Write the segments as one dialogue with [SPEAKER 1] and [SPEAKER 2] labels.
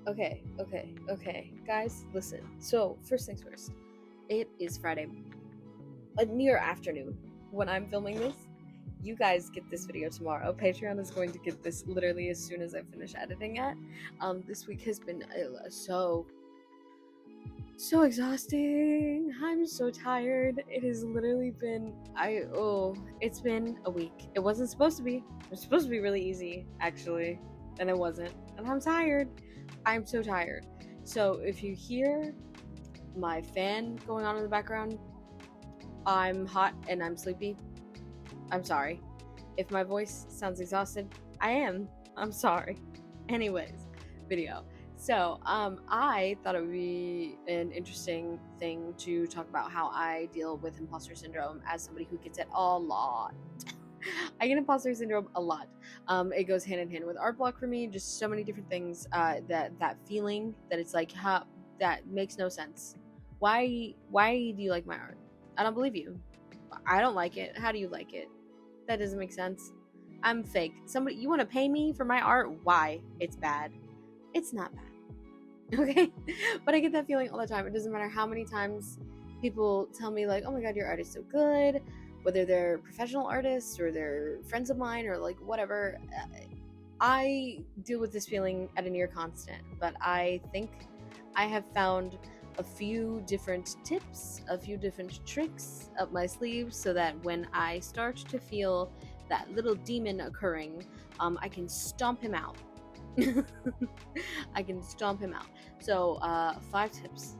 [SPEAKER 1] Okay. Guys, listen. So, first things first. It is Friday, a near afternoon when I'm filming this. You guys get this video tomorrow. Patreon is going to get this literally as soon as I finish editing it. This week has been so exhausting. I'm so tired. It has literally been it's been a week. It wasn't supposed to be. It was supposed to be really easy, actually, and it wasn't. And I'm tired. I'm so tired. So if you hear my fan going on in the background, I'm hot and I'm sleepy. I'm sorry. If my voice sounds exhausted, I am. I'm sorry. Anyways, video. So, I thought it would be an interesting thing to talk about how I deal with imposter syndrome as somebody who gets it a lot. I get imposter syndrome a lot. It goes hand in hand with art block for me. Just so many different things. That feeling that it's like, that makes no sense. Why do you like my art? I don't believe you. I don't like it. How do you like it? That doesn't make sense. I'm fake. You want to pay me for my art? Why? It's bad. It's not bad. Okay? But I get that feeling all the time. It doesn't matter how many times people tell me, like, oh my god, your art is so good. Whether they're professional artists or they're friends of mine or like whatever. I deal with this feeling at a near constant. But I think I have found a few different tips, a few different tricks up my sleeve so that when I start to feel that little demon occurring, I can stomp him out. I can stomp him out. So, 5 tips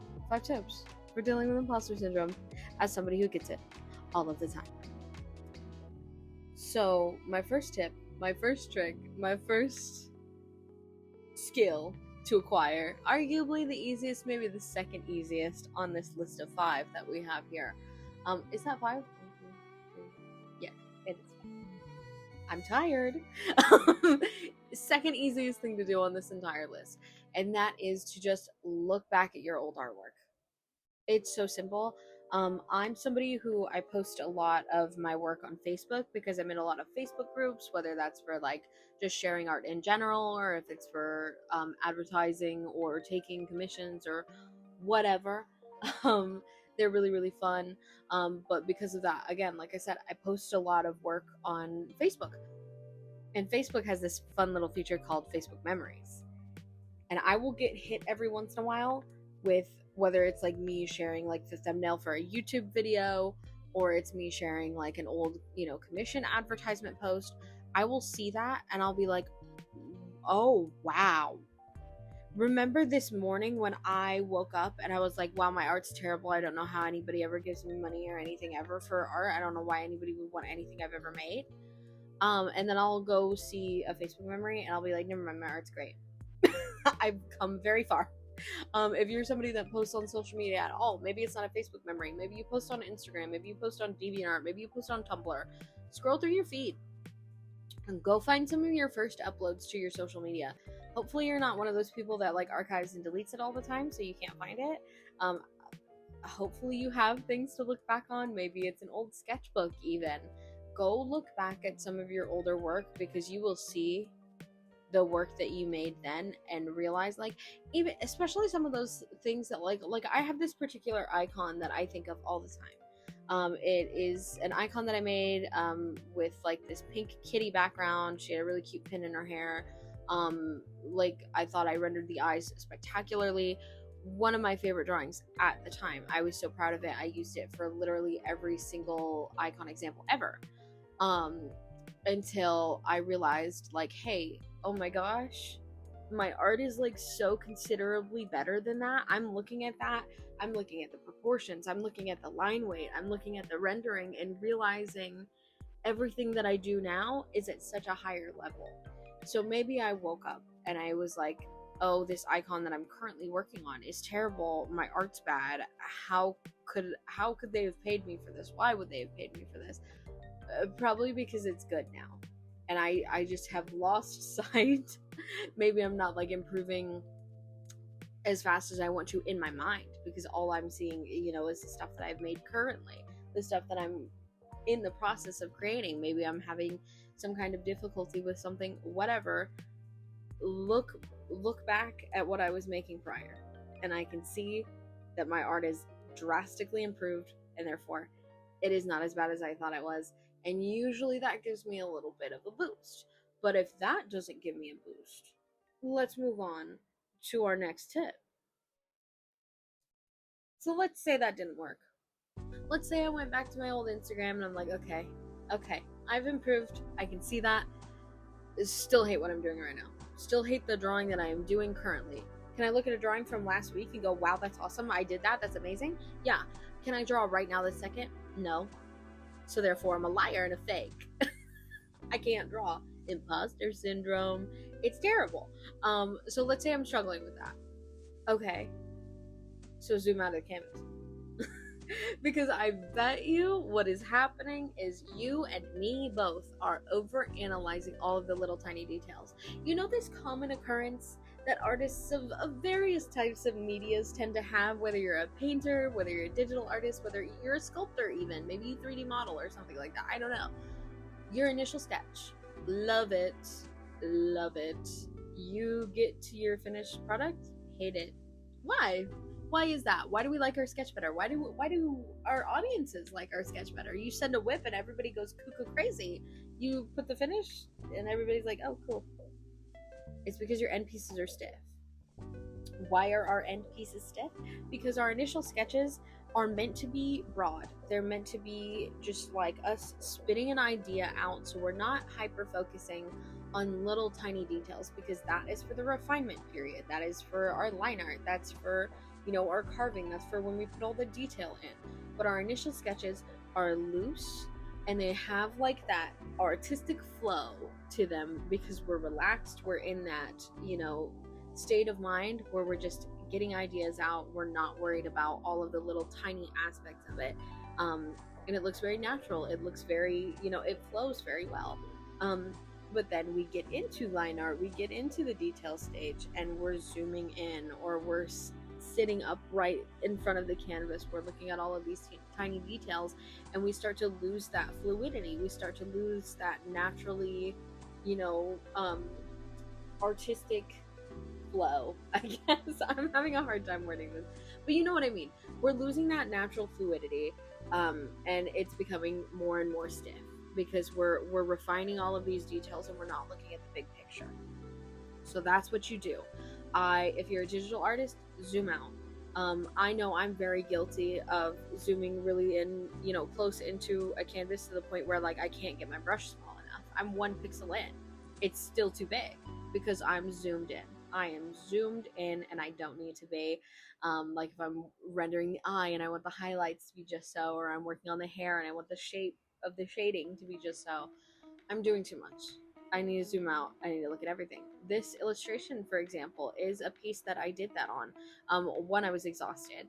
[SPEAKER 1] for dealing with imposter syndrome as somebody who gets it all of the time. So, my first tip, my first trick, my first skill to acquire, arguably the easiest, maybe the second easiest on this list of 5 that we have here. Is that 5? Yeah, it is. I'm tired. Second easiest thing to do on this entire list, and that is to just look back at your old artwork. It's so simple. I'm somebody who I post a lot of my work on Facebook because I'm in a lot of Facebook groups, whether that's for like just sharing art in general or if it's for advertising or taking commissions or whatever. They're really, really fun. But because of that, again, like I said, I post a lot of work on Facebook. And Facebook has this fun little feature called Facebook Memories. And I will get hit every once in a while with whether it's like me sharing like the thumbnail for a YouTube video or it's me sharing like an old, commission advertisement post. I will see that and I'll be like, oh, wow. Remember this morning when I woke up and I was like, wow, my art's terrible. I don't know how anybody ever gives me money or anything ever for art. I don't know why anybody would want anything I've ever made. And then I'll go see a Facebook memory and I'll be like, never mind, my art's great. I've come very far. If you're somebody that posts on social media at all, maybe it's not a Facebook memory, maybe you post on Instagram, maybe you post on DeviantArt, maybe you post on Tumblr, scroll through your feed and go find some of your first uploads to your social media. Hopefully you're not one of those people that like archives and deletes it all the time so you can't find it. Hopefully you have things to look back on. Maybe it's an old sketchbook even. Go look back at some of your older work because you will see the work that you made then and realize, like, even especially some of those things that like I have this particular icon that I think of all the time. It is an icon that I made with like this pink kitty background. She had a really cute pin in her hair. Like I thought I rendered the eyes spectacularly. One of my favorite drawings at the time. I was so proud of it. I used it for literally every single icon example ever. Until I realized, like, hey, oh my gosh, my art is like so considerably better than that. I'm looking at that. I'm looking at the proportions. I'm looking at the line weight. I'm looking at the rendering and realizing everything that I do now is at such a higher level. So maybe I woke up and I was like, oh, this icon that I'm currently working on is terrible. My art's bad. How could they have paid me for this? Why would they have paid me for this? Probably because it's good now. And I just have lost sight. Maybe I'm not like improving as fast as I want to in my mind because all I'm seeing, is the stuff that I've made currently, the stuff that I'm in the process of creating. Maybe I'm having some kind of difficulty with something, whatever. Look look back at what I was making prior, and I can see that my art is drastically improved, and therefore it is not as bad as I thought it was. And usually that gives me a little bit of a boost. But if that doesn't give me a boost, let's move on to our next tip. So let's say that didn't work. Let's say I went back to my old Instagram and I'm like, okay, I've improved. I can see that. Still hate what I'm doing right now. Still hate the drawing that I am doing currently. Can I look at a drawing from last week and go, wow, that's awesome. I did that. That's amazing. Yeah. Can I draw right now this second? No. So therefore I'm a liar and a fake. I can't draw. Impostor syndrome. It's terrible. So let's say I'm struggling with that. Okay. So zoom out of the canvas. Because I bet you what is happening is you and me both are over-analyzing all of the little tiny details. You know this common occurrence that artists of various types of medias tend to have, whether you're a painter, whether you're a digital artist, whether you're a sculptor even, maybe you 3D model or something like that, I don't know. Your initial sketch, love it, you get to your finished product, hate it. Why is that? Why do we like our sketch better? Why do our audiences like our sketch better? You send a whip and everybody goes cuckoo crazy. You put the finish and everybody's like, oh, cool. It's because your end pieces are stiff. Why are our end pieces stiff? Because our initial sketches are meant to be broad. They're meant to be just like us spitting an idea out, so we're not hyper focusing on little tiny details, because that is for the refinement period. That is for our line art. That's for, you know, our carving. That's for when we put all the detail in. But our initial sketches are loose and they have like that artistic flow to them because we're relaxed. We're in that, you know, state of mind where we're just getting ideas out. We're not worried about all of the little tiny aspects of it. And it looks very natural. It looks very, you know, it flows very well. But then we get into line art, we get into the detail stage, and we're zooming in, or we're sitting up right in front of the canvas. We're looking at all of these tiny details, and we start to lose that fluidity. We start to lose that naturally, you know, artistic flow, I guess. I'm having a hard time wording this, but you know what I mean. We're losing that natural fluidity, and it's becoming more and more stiff because we're refining all of these details and we're not looking at the big picture. So that's what you do. If you're a digital artist, zoom out. I know I'm very guilty of zooming really in, you know, close into a canvas to the point where like I can't get my brush small enough. I'm 1 pixel in. It's still too big because I'm zoomed in. I am zoomed in and I don't need to be. Like if I'm rendering the eye and I want the highlights to be just so, or I'm working on the hair and I want the shape of the shading to be just so, I'm doing too much. I need to zoom out. I need to look at everything. This illustration, for example, is a piece that I did that on. When I was exhausted.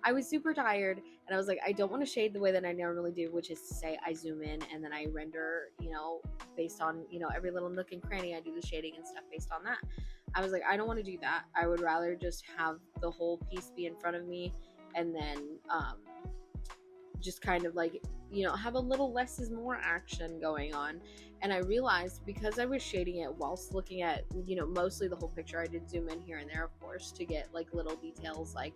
[SPEAKER 1] I was super tired, and I was like, I don't want to shade the way that I normally do, which is to say I zoom in and then I render, you know, based on, you know, every little nook and cranny. I do the shading and stuff based on that. I was like, I don't want to do that. I would rather just have the whole piece be in front of me and then just kind of like, you know, have a little less is more action going on. And I realized because I was shading it whilst looking at, you know, mostly the whole picture, I did zoom in here and there, of course, to get like little details like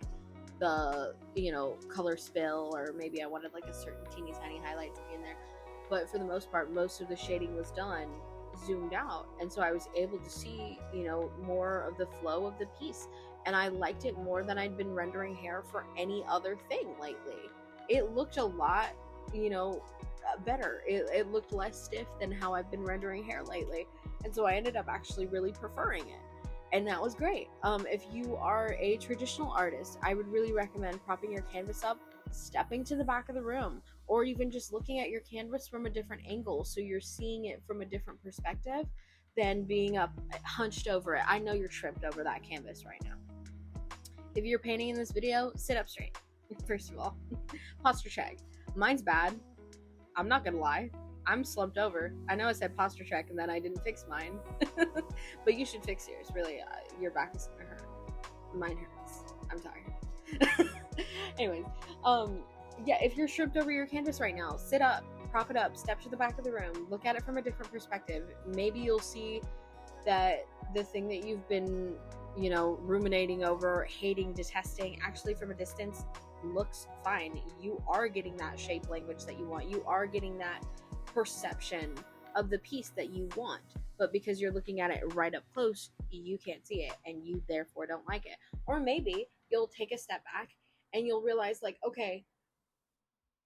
[SPEAKER 1] the, you know, color spill, or maybe I wanted like a certain teeny tiny highlight to be in there. But for the most part, most of the shading was done zoomed out, and so I was able to see, you know, more of the flow of the piece, and I liked it more than I'd been rendering hair for any other thing lately. It looked a lot, you know, better. It looked less stiff than how I've been rendering hair lately, and so I ended up actually really preferring it, and that was great. If you are a traditional artist, I would really recommend propping your canvas up, stepping to the back of the room, or even just looking at your canvas from a different angle so you're seeing it from a different perspective than being up hunched over it. I know you're tripped over that canvas right now. If you're painting in this video, sit up straight. First of all, posture check. Mine's bad. I'm not gonna lie. I'm slumped over. I know I said posture check and then I didn't fix mine. But you should fix yours. Really, your back is gonna hurt. Mine hurts. I'm tired. Anyways, yeah, if you're stripped over your canvas right now, sit up, prop it up, step to the back of the room, look at it from a different perspective. Maybe you'll see that the thing that you've been, you know, ruminating over, hating, detesting, actually from a distance looks fine. You are getting that shape language that you want. You are getting that perception of the piece that you want. But because you're looking at it right up close, you can't see it, and you therefore don't like it. Or maybe you'll take a step back and you'll realize, like, okay,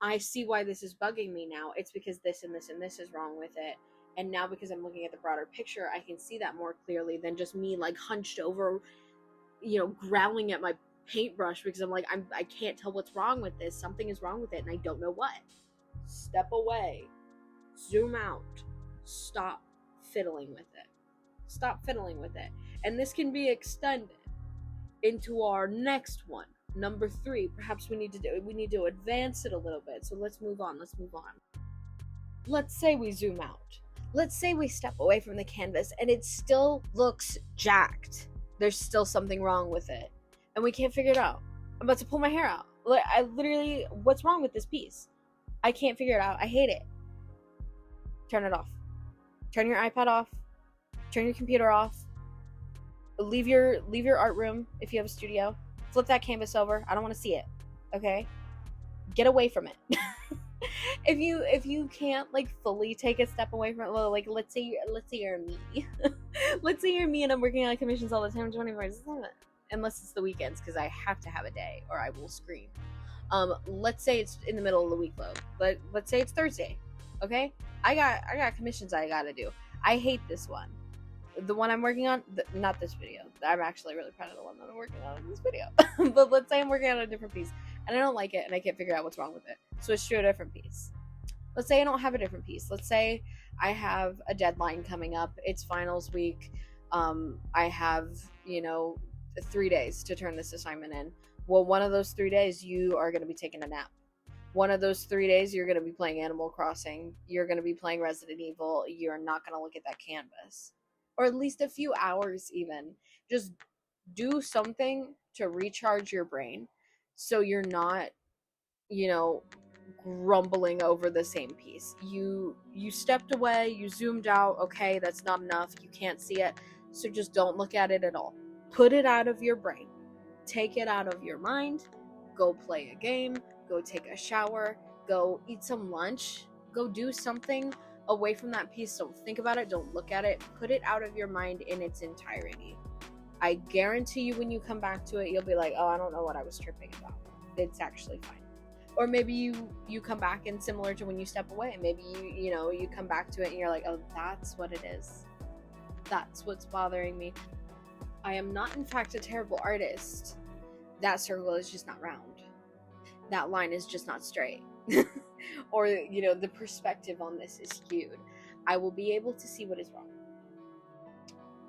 [SPEAKER 1] I see why this is bugging me now. It's because this and this and this is wrong with it. And now because I'm looking at the broader picture, I can see that more clearly than just me like hunched over, you know, growling at my paintbrush because I'm like, I can't tell what's wrong with this. Something is wrong with it and I don't know what. Step away. Zoom out. Stop fiddling with it. Stop fiddling with it. And this can be extended into our next one. Number 3, perhaps we need to advance it a little bit. So let's move on. Let's say we zoom out. Let's say we step away from the canvas and it still looks jacked. There's still something wrong with it. And we can't figure it out. I'm about to pull my hair out. What's wrong with this piece? I can't figure it out. I hate it. Turn it off. Turn your iPad off. Turn your computer off. Leave your art room if you have a studio. Flip that canvas over. I don't want to see it. Okay? Get away from it. If you can't like fully take a step away from it, well, like let's say you're me. Let's say you're me and I'm working on commissions all the time 24/7. Unless it's the weekends, because I have to have a day or I will scream. Let's say it's in the middle of the week though. But let's say it's Thursday. Okay? I got commissions I gotta do. I hate this one. The one I'm working on, not this video. I'm actually really proud of the one that I'm working on in this video. But let's say I'm working on a different piece and I don't like it and I can't figure out what's wrong with it. Switch to a different piece. Let's say I don't have a different piece. Let's say I have a deadline coming up. It's finals week. I have, 3 days to turn this assignment in. Well, one of those 3 days you are going to be taking a nap. One of those 3 days you're going to be playing Animal Crossing. You're going to be playing Resident Evil. You're not going to look at that canvas. Or at least a few hours even. Just do something to recharge your brain so you're not, grumbling over the same piece. You stepped away, you zoomed out, okay, that's not enough, you can't see it, so just don't look at it at all. Put it out of your brain. Take it out of your mind. Go play a game, go take a shower, go eat some lunch, go do something away from that piece. Don't think about it, don't look at it, put it out of your mind in its entirety. I guarantee you when you come back to it, you'll be like, oh, I don't know what I was tripping about. It's actually fine. Or maybe you come back and similar to when you step away, maybe you come back to it and you're like, oh, that's what it is. That's what's bothering me. I am not, in fact, a terrible artist. That circle is just not round. That line is just not straight. Or, the perspective on this is skewed. I will be able to see what is wrong.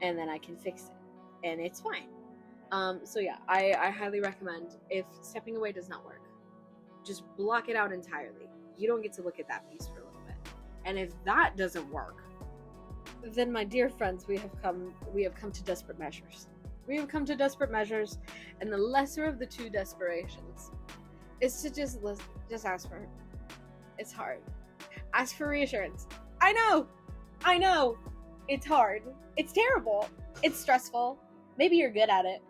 [SPEAKER 1] And then I can fix it. And it's fine. So yeah, I highly recommend, if stepping away does not work, just block it out entirely. You don't get to look at that piece for a little bit. And if that doesn't work, then my dear friends, we have come to desperate measures. We have come to desperate measures, and the lesser of the two desperations is to just ask for it. It's hard. Ask for reassurance. I know. It's hard. It's terrible. It's stressful. Maybe you're good at it.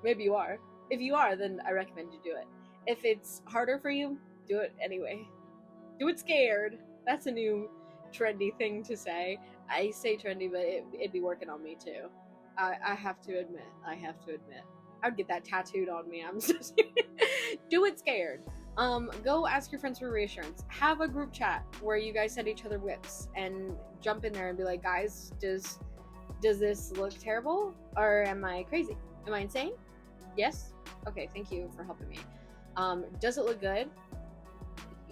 [SPEAKER 1] Maybe you are. If you are, then I recommend you do it. If it's harder for you, do it anyway. Do it scared. That's a new trendy thing to say. I say trendy, but it'd be working on me too. I have to admit. I'd get that tattooed on me. I'm so do it scared. Go ask your friends for reassurance. Have a group chat where you guys send each other whips and jump in there and be like, guys, does this look terrible? Or am I crazy? Am I insane? Yes? Okay, thank you for helping me. Does it look good?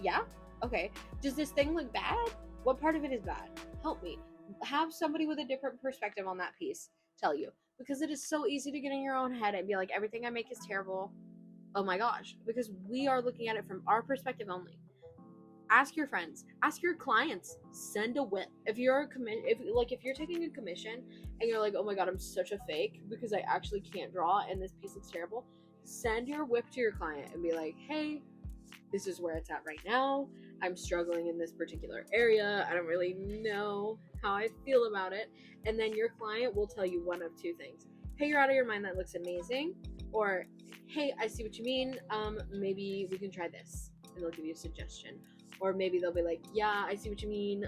[SPEAKER 1] Yeah? Okay. Does this thing look bad? What part of it is bad? Help me. Have somebody with a different perspective on that piece tell you. Because it is so easy to get in your own head and be like, everything I make is terrible. Oh my gosh. Because we are looking at it from our perspective only. Ask your friends. Ask your clients. Send a whip. If you're taking a commission and you're like, oh my god, I'm such a fake because I actually can't draw and this piece looks terrible, send your whip to your client and be like, hey, this is where it's at right now. I'm struggling in this particular area. I don't really know how I feel about it. And then your client will tell you one of two things. Hey, you're out of your mind. That looks amazing. Or, hey, I see what you mean. Maybe we can try this. And they'll give you a suggestion. Or maybe they'll be like, yeah, I see what you mean.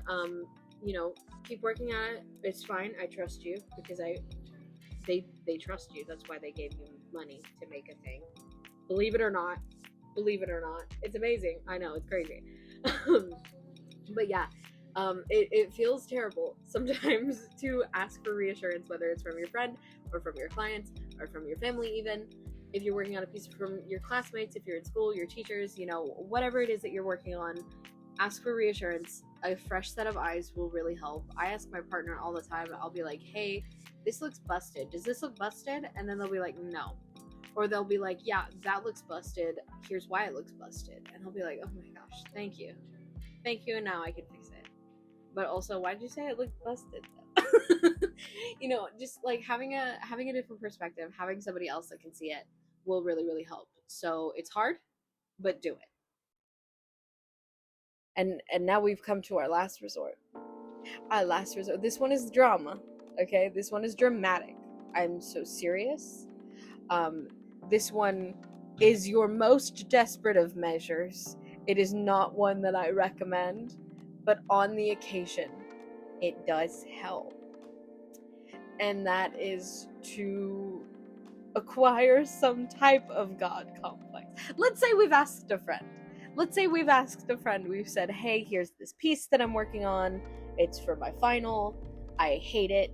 [SPEAKER 1] Keep working at it. It's fine. I trust you because they trust you. That's why they gave you money to make a thing. Believe it or not. It's amazing. I know, it's crazy. But yeah, it feels terrible sometimes to ask for reassurance, whether it's from your friend or from your clients or from your family even. If you're working on a piece from your classmates, if you're in school, your teachers, whatever it is that you're working on, ask for reassurance. A fresh set of eyes will really help. I ask my partner all the time. I'll be like, hey, this looks busted. Does this look busted? And then they'll be like, no. Or they'll be like, yeah, that looks busted. Here's why it looks busted. And he'll be like, oh my gosh, thank you. And now I can fix it. But also, why did you say it looked busted? Just like having a different perspective, having somebody else that can see it will really, really help. So it's hard, but do it. And now we've come to our last resort. This one is drama. Okay, this one is dramatic. I'm so serious. This one is your most desperate of measures. It is not one that I recommend, but on the occasion, it does help. And that is to acquire some type of God complex. Let's say we've asked a friend. We've said, hey, here's this piece that I'm working on. It's for my final. I hate it.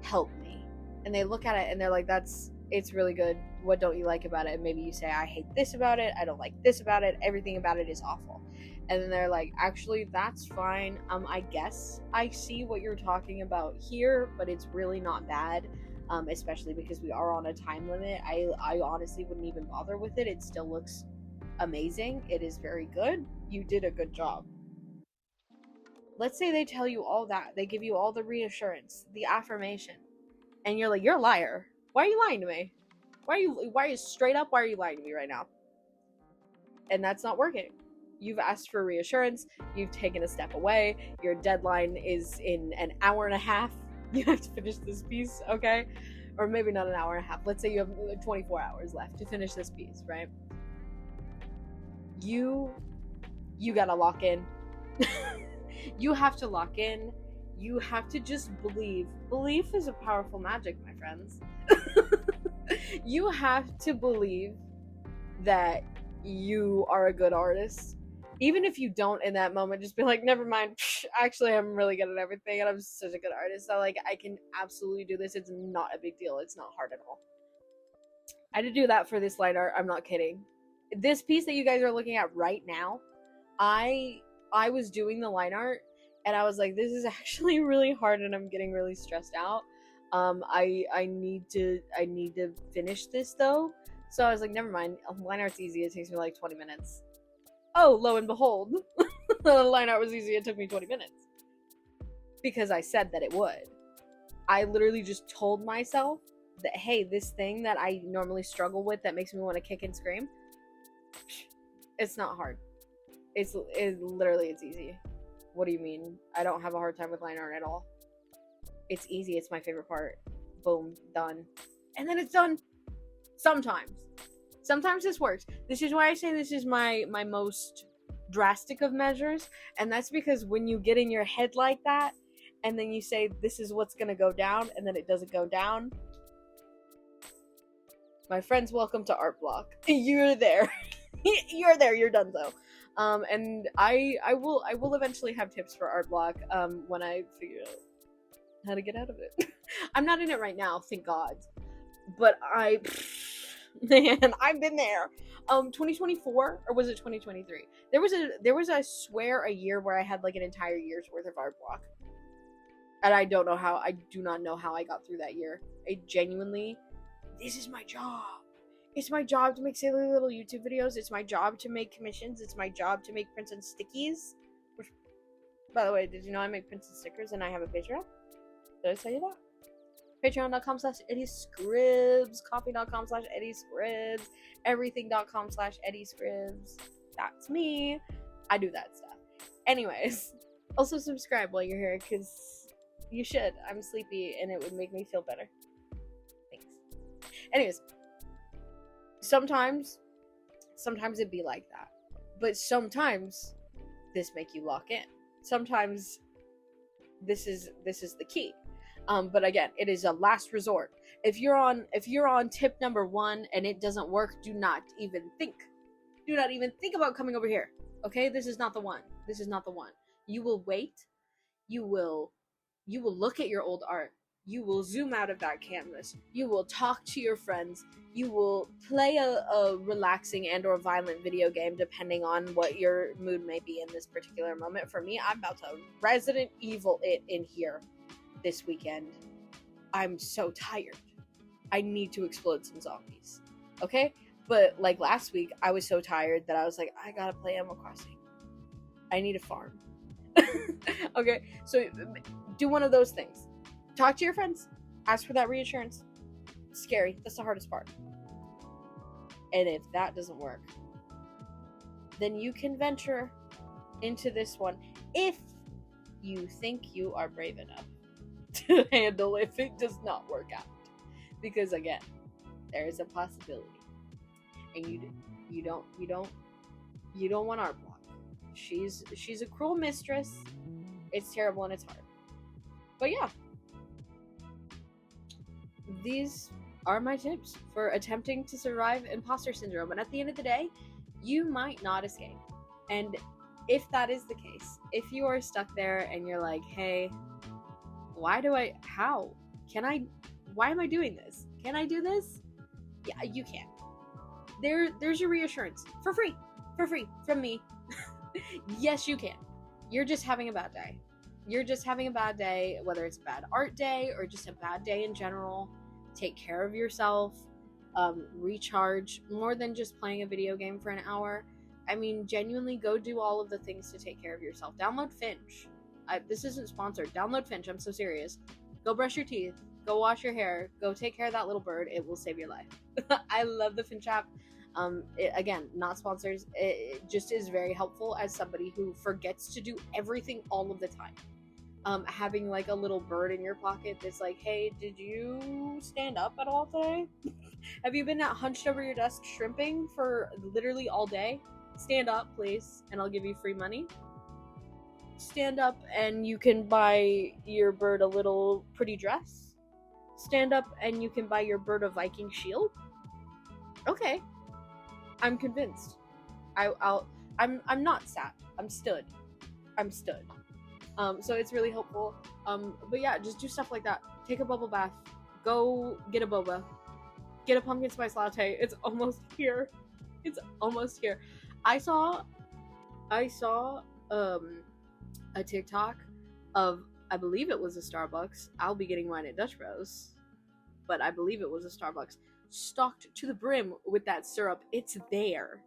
[SPEAKER 1] Help me. And they look at it and they're like, it's really good. What don't you like about it? And maybe you say, I hate this about it. I don't like this about it. Everything about it is awful. And then they're like, actually, that's fine. I guess I see what you're talking about here, but it's really not bad. Especially because we are on a time limit. I honestly wouldn't even bother with it. It still looks amazing. It is very good. You did a good job. Let's say they tell you all that. They give you all the reassurance, the affirmation. And you're like, you're a liar. Why are you lying to me? Why are you straight up? Why are you lying to me right now? And that's not working. You've asked for reassurance. You've taken a step away. Your deadline is in an hour and a half. You have to finish this piece, okay? Or maybe not an hour and a half. Let's say you have 24 hours left to finish this piece, right? You gotta lock in. You have to lock in. You have to just believe. Belief is a powerful magic, my friends. You have to believe that you are a good artist. Even if you don't in that moment, just be like, never mind. Actually, I'm really good at everything and I'm such a good artist. So, I can absolutely do this. It's not a big deal. It's not hard at all. I had to do that for this line art. I'm not kidding. This piece that you guys are looking at right now, I was doing the line art and I was like, this is actually really hard and I'm getting really stressed out. I need to finish this though. So I was like, never mind. Line art's easy. It takes me like 20 minutes. Oh, lo and behold, the line art was easy. It took me 20 minutes because I said that it would. I literally just told myself that, hey, this thing that I normally struggle with that makes me want to kick and scream, it's not hard. It's easy. What do you mean? I don't have a hard time with line art at all. It's easy. It's my favorite part. Boom, done. And then it's done. Sometimes this works. This is why I say this is my most drastic of measures. And that's because when you get in your head like that, and then you say, this is what's going to go down, and then it doesn't go down. My friends, welcome to Art Block. You're there. You're there. You're done though. And I will eventually have tips for Art Block when I figure out how to get out of it. I'm not in it right now, thank God. But man, I've been there. 2024 or was it 2023? There was I swear a year where I had like an entire year's worth of Art Block. And I do not know how I got through that year. I genuinely, this is my job. It's my job to make silly little YouTube videos. It's my job to make commissions. It's my job to make prints and stickies. Which, by the way, did you know I make prints and stickers and I have a Patreon? Did I tell you that? Patreon.com/EddieScribs, Coffee.com/EddieScribs, Everything.com/EddieScribs. That's me. I do that stuff. Anyways, also subscribe while you're here, because you should. I'm sleepy and it would make me feel better. Thanks. Anyways, sometimes it'd be like that. But sometimes this make you lock in. Sometimes this is the key. But again, it is a last resort. If you're on tip number 1 and it doesn't work, do not even think about coming over here. Okay? This is not the one. You will wait. You will look at your old art. You will zoom out of that canvas. You will talk to your friends. You will play a relaxing and or violent video game, depending on what your mood may be in this particular moment. For me, I'm about to Resident Evil it in here this weekend. I'm so tired. I need to explode some zombies. Okay? But like last week, I was so tired that I was like, I gotta play Animal Crossing. I need a farm. Okay? So do one of those things. Talk to your friends. Ask for that reassurance. It's scary. That's the hardest part. And if that doesn't work, then you can venture into this one if you think you are brave enough to handle if it does not work out. Because again, there is a possibility. And you don't want our block. She's a cruel mistress. It's terrible and it's hard. But yeah. These are my tips for attempting to survive imposter syndrome. And at the end of the day, you might not escape. And if that is the case, if you are stuck there and you're like, hey, why am I doing this? Can I do this? Yeah, you can. There's your reassurance. For free from me. Yes, you can. You're just having a bad day. Whether it's a bad art day or just a bad day in general. Take care of yourself. Recharge more than just playing a video game for an hour. I mean, genuinely go do all of the things to take care of yourself. Download Finch. This isn't sponsored. Download Finch. I'm so serious. Go brush your teeth. Go wash your hair. Go take care of that little bird. It will save your life. I love the Finch app. Again, not sponsored. It just is very helpful as somebody who forgets to do everything all of the time. Having like a little bird in your pocket that's like, hey, did you stand up at all today? Have you been hunched over your desk shrimping for literally all day? Stand up, please, and I'll give you free money. Stand up and you can buy your bird a little pretty dress. Stand up and you can buy your bird a Viking shield. Okay, I'm convinced. I'm not sat. I'm stood. So it's really helpful. But yeah, just do stuff like that. Take a bubble bath. Go get a boba. Get a pumpkin spice latte. It's almost here. I saw a TikTok of, I believe it was a Starbucks. I'll be getting mine at Dutch Bros. But I believe it was a Starbucks. Stocked to the brim with that syrup. It's there.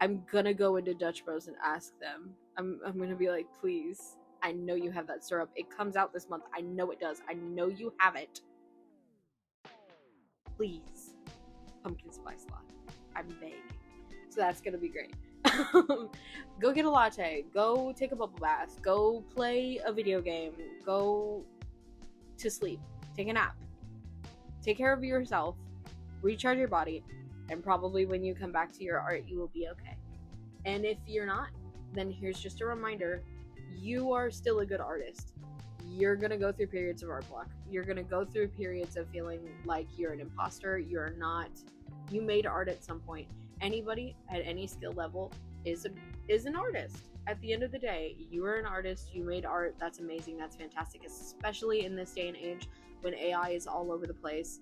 [SPEAKER 1] I'm gonna go into Dutch Bros and ask them. I'm gonna be like, please, I know you have that syrup. It comes out this month. I know it does. I know you have it. Please, pumpkin spice latte. I'm begging. So that's gonna be great. Go get a latte. Go take a bubble bath. Go play a video game. Go to sleep. Take a nap. Take care of yourself. Recharge your body. And probably when you come back to your art, you will be okay. And if you're not, then here's just a reminder. You are still a good artist. You're going to go through periods of art block. You're going to go through periods of feeling like you're an imposter. You're not. You made art at some point. Anybody at any skill level is an artist. At the end of the day, you are an artist. You made art. That's amazing. That's fantastic. Especially in this day and age when AI is all over the place.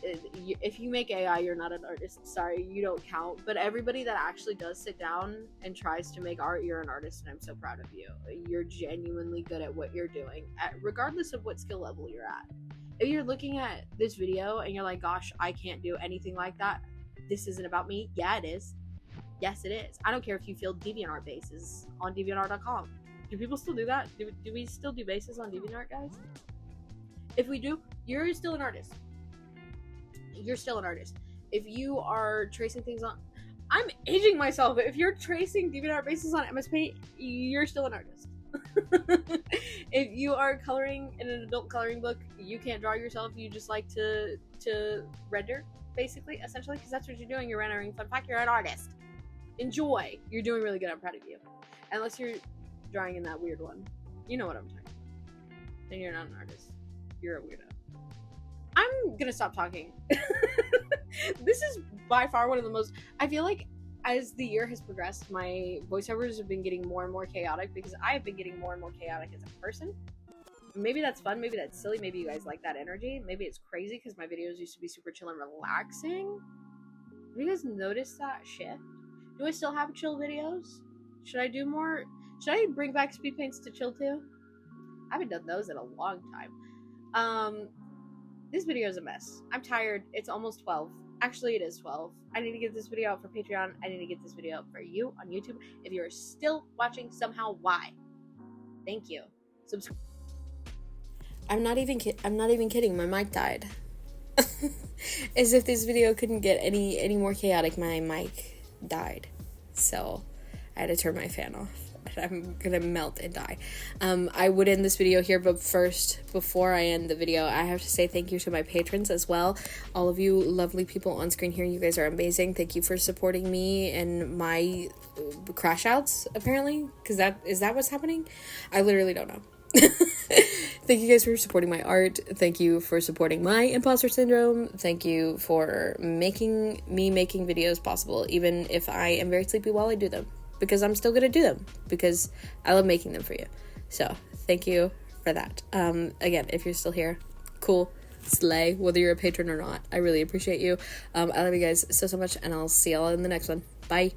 [SPEAKER 1] If you make AI, you're not an artist. Sorry, you don't count. But everybody that actually does sit down and tries to make art, you're an artist, and I'm so proud of you. You're genuinely good at what you're doing, regardless of what skill level you're at. If you're looking at this video and you're like, gosh, I can't do anything like that, this isn't about me. Yeah, it is. Yes, it is. I don't care if you fill DeviantArt bases on DeviantArt.com. Do people still do that? Do we still do bases on DeviantArt, guys? If we do, you're still an artist. You're still an artist. If you are tracing things on, I'm aging myself. If you're tracing DeviantArt bases on MS Paint, you're still an artist. If you are coloring in an adult coloring book, you can't draw yourself. You just like to render, basically, essentially, because that's what you're doing. You're rendering. Fun fact, you're an artist. Enjoy. You're doing really good. I'm proud of you. Unless you're drawing in that weird one. You know what I'm talking about. Then you're not an artist. You're a weirdo. I'm gonna stop talking. This is by far one of the most... I feel like as the year has progressed, my voiceovers have been getting more and more chaotic because I have been getting more and more chaotic as a person. Maybe that's fun, maybe that's silly, maybe you guys like that energy, maybe it's crazy because my videos used to be super chill and relaxing. Have you guys noticed that shift? Do I still have chill videos? Should I do more? Should I bring back speed paints to chill too? I haven't done those in a long time. This video is a mess. I'm tired. It's almost 12. Actually, it is 12. I need to get this video out for Patreon. I need to get this video out for you on YouTube. If you are still watching somehow, why? Thank you. Subscribe. I'm not even kidding. My mic died. As if this video couldn't get any more chaotic, my mic died. So I had to turn my fan off. I'm gonna melt and die. I would end this video here, but first, before I end the video, I have to say thank you to my patrons as well. All of you lovely people on screen here, you guys are amazing. Thank you for supporting me and my crash outs, apparently, because is that what's happening? I literally don't know. Thank you guys for supporting my art. Thank you for supporting my imposter syndrome. Thank you for making videos possible, even if I am very sleepy while I do them. Because I'm still gonna do them because I love making them for you. So thank you for that. Again, if you're still here, cool, slay, whether you're a patron or not. I really appreciate you. I love you guys so much, and I'll see y'all in the next one. Bye.